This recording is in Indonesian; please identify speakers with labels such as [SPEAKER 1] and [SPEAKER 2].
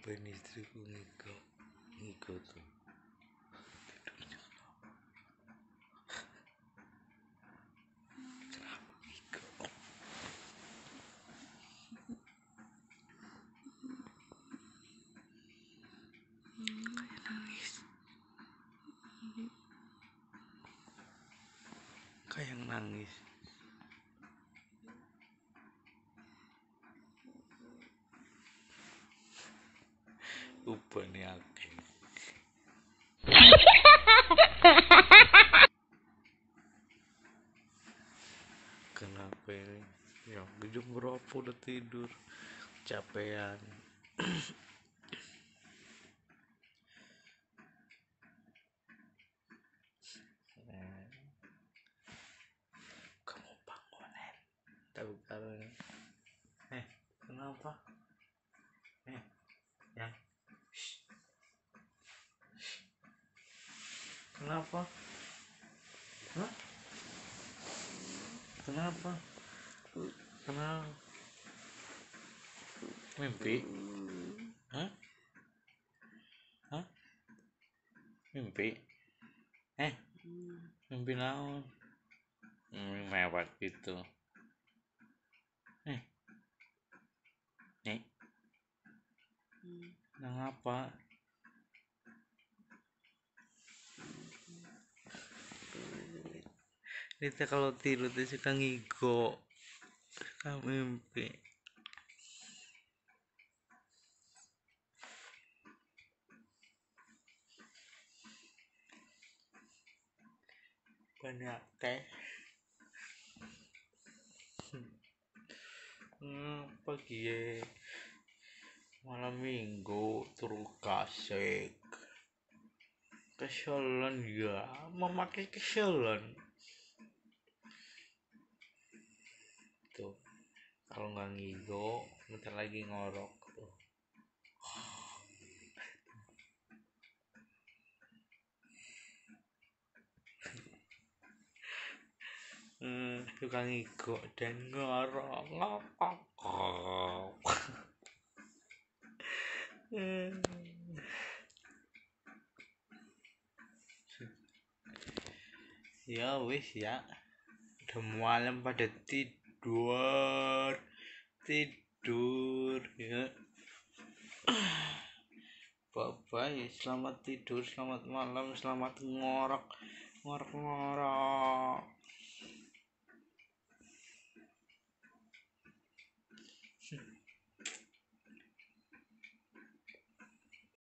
[SPEAKER 1] Ben istriku ngigo tuh tidurnya kenapa ngigo kayak nangis ubane akeh. Kenapa ini? Ya, jam berapa udah tidur? Capean. Kamu bangunin. Tahu karena. Kenapa? Yang. Kenapa? Hah? Kenapa? Kenapa? Mimpi? Hah? Hah? Mimpi? Mimpi naon? Mewah gitu. Nih. Nang apa? Kita kalau tidur tuh suka ngigo, suka mimpi. Banyak teh. Pagi malam minggu turu kasek. Keselan ya, memakai keselan. Tuh, kalau nggak ngigo, bentar lagi ngorok tuh. Suka ngigo dan ngorok ngokok. Ya wis ya, udah malam pada tidur ya. Bye, selamat tidur, selamat malam, selamat ngorok.